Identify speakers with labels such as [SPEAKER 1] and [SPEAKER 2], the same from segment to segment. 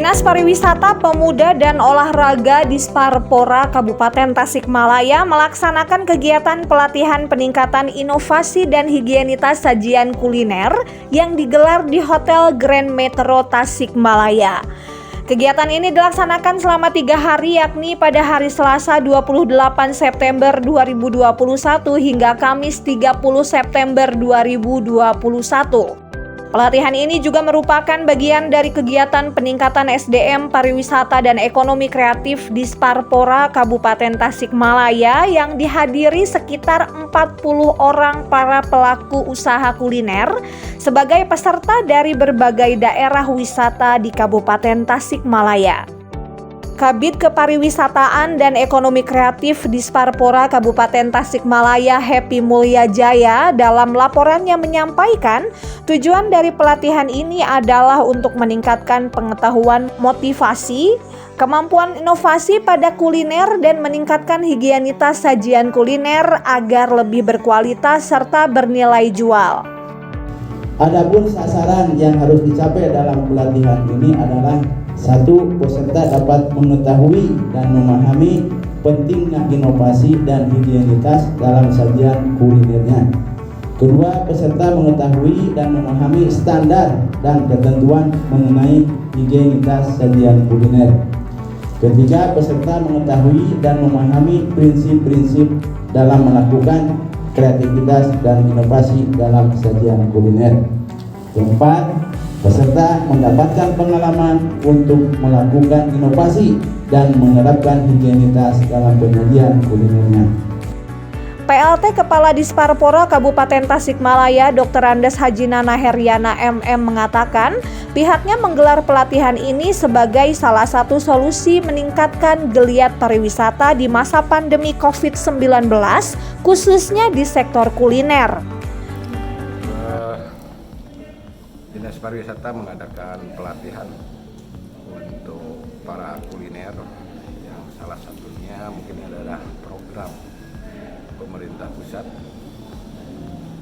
[SPEAKER 1] Dinas Pariwisata, Pemuda dan Olahraga Disparpora Kabupaten Tasikmalaya melaksanakan kegiatan pelatihan peningkatan inovasi dan higienitas sajian kuliner yang digelar di Hotel Grand Metro Tasikmalaya. Kegiatan ini dilaksanakan selama 3 hari, yakni pada hari Selasa 28 September 2021 hingga Kamis 30 September 2021. Pelatihan ini juga merupakan bagian dari kegiatan peningkatan SDM pariwisata dan ekonomi kreatif Disparpora Kabupaten Tasikmalaya yang dihadiri sekitar 40 orang para pelaku usaha kuliner sebagai peserta dari berbagai daerah wisata di Kabupaten Tasikmalaya. Kabid Kepariwisataan dan Ekonomi Kreatif Disparpora Kabupaten Tasikmalaya Happy Mulyajaya dalam laporannya menyampaikan tujuan dari pelatihan ini adalah untuk meningkatkan pengetahuan motivasi, kemampuan inovasi pada kuliner dan meningkatkan higienitas sajian kuliner agar lebih berkualitas serta bernilai jual.
[SPEAKER 2] Adapun sasaran yang harus dicapai dalam pelatihan ini adalah: 1. Peserta dapat mengetahui dan memahami pentingnya inovasi dan higienitas dalam sajian kulinernya. 2. Peserta mengetahui dan memahami standar dan ketentuan mengenai higienitas sajian kuliner. 3. Peserta mengetahui dan memahami prinsip-prinsip dalam melakukan kreativitas dan inovasi dalam sajian kuliner. 4. Peserta mendapatkan pengalaman untuk melakukan inovasi dan menerapkan higienitas dalam penyajian kulinernya.
[SPEAKER 1] PLT Kepala Disparpora Kabupaten Tasikmalaya Dr. Andes Haji Nana Heriana MM mengatakan pihaknya menggelar pelatihan ini sebagai salah satu solusi meningkatkan geliat pariwisata di masa pandemi COVID-19 khususnya di sektor kuliner.
[SPEAKER 3] Dinas Pariwisata mengadakan pelatihan untuk para kuliner yang salah satunya mungkin adalah program pemerintah pusat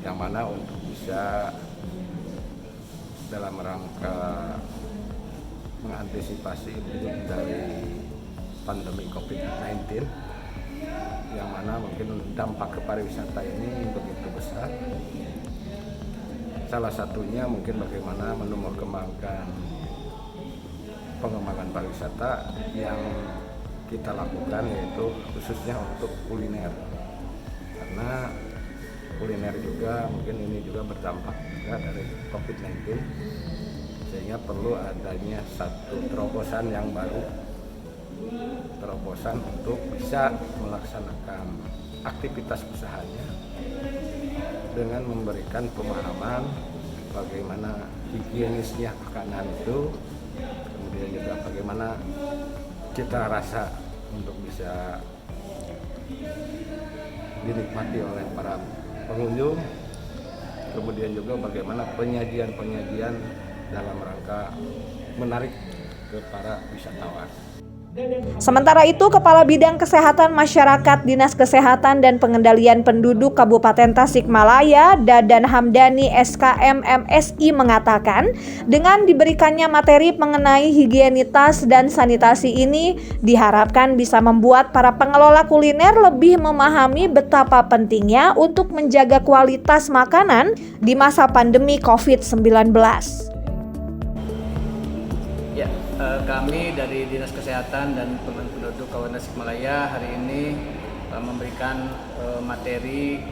[SPEAKER 3] yang mana untuk bisa dalam rangka mengantisipasi dari pandemi COVID-19 yang mana mungkin dampak ke pariwisata ini begitu besar. Salah satunya mungkin bagaimana menumbuh kembangkan pengembangan pariwisata yang kita lakukan, yaitu khususnya untuk kuliner, karena kuliner juga mungkin ini juga berdampak juga dari COVID-19, sehingga perlu adanya satu terobosan yang baru, terobosan untuk bisa melaksanakan aktivitas usahanya dengan memberikan pemahaman bagaimana higienisnya makanan itu, kemudian juga bagaimana kita rasa untuk bisa dinikmati oleh para pengunjung, kemudian juga bagaimana penyajian dalam rangka menarik ke para wisatawan.
[SPEAKER 1] Sementara itu, Kepala Bidang Kesehatan Masyarakat Dinas Kesehatan dan Pengendalian Penduduk Kabupaten Tasikmalaya, Dadan Hamdani SKM MSI mengatakan, dengan diberikannya materi mengenai higienitas dan sanitasi ini diharapkan bisa membuat para pengelola kuliner lebih memahami betapa pentingnya untuk menjaga kualitas makanan di masa pandemi COVID-19.
[SPEAKER 4] Kami dari Dinas Kesehatan dan Pengendalian Penduduk Kabupaten Tasikmalaya hari ini memberikan materi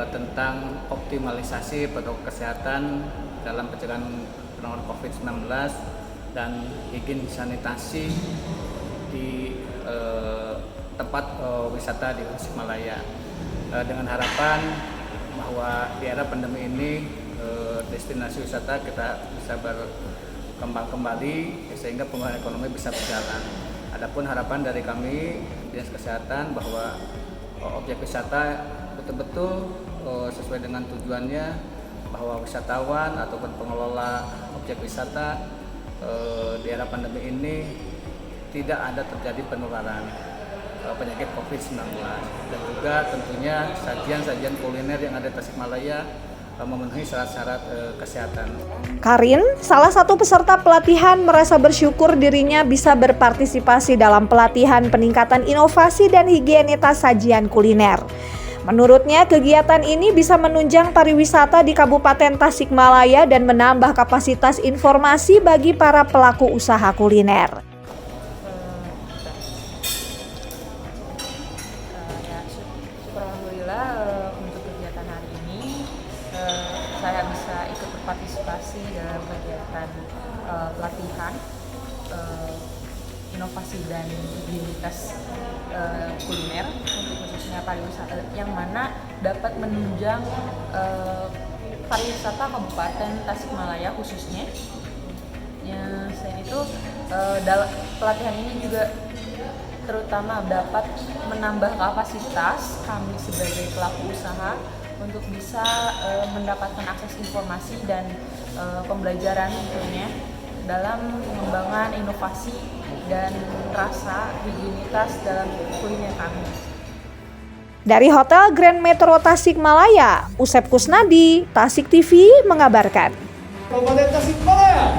[SPEAKER 4] tentang optimalisasi protokol kesehatan dalam pencegahan penanganan COVID-19 dan higien sanitasi di tempat wisata di Tasikmalaya, dengan harapan bahwa di era pandemi ini destinasi wisata kita bisa berkembang kembali sehingga pemulihan ekonomi bisa berjalan. Adapun harapan dari kami Dinas Kesehatan bahwa objek wisata betul-betul sesuai dengan tujuannya, bahwa wisatawan ataupun pengelola objek wisata di era pandemi ini tidak ada terjadi penularan penyakit COVID-19, dan juga tentunya sajian-sajian kuliner yang ada di Tasikmalaya memenuhi syarat-syarat kesehatan.
[SPEAKER 1] Karin, salah satu peserta pelatihan, merasa bersyukur dirinya bisa berpartisipasi dalam pelatihan peningkatan inovasi dan higienitas sajian kuliner. Menurutnya, kegiatan ini bisa menunjang pariwisata di Kabupaten Tasikmalaya dan menambah kapasitas informasi bagi para pelaku usaha kuliner.
[SPEAKER 5] Alhamdulillah untuk kegiatan hari ini saya bisa ikut berpartisipasi dalam kegiatan pelatihan inovasi dan higienitas kuliner untuk khususnya pariwisata, yang mana dapat menunjang pariwisata Kabupaten Tasikmalaya khususnya. Ya, selain itu dalam pelatihan ini juga terutama dapat menambah kapasitas kami sebagai pelaku usaha untuk bisa mendapatkan akses informasi dan pembelajaran tentunya dalam pengembangan inovasi dan rasa higienitas dalam kuliner kami.
[SPEAKER 1] Dari Hotel Grand Metro Tasikmalaya, Usep Kusnadi, Tasik TV mengabarkan.
[SPEAKER 6] Kabupaten Tasikmalaya.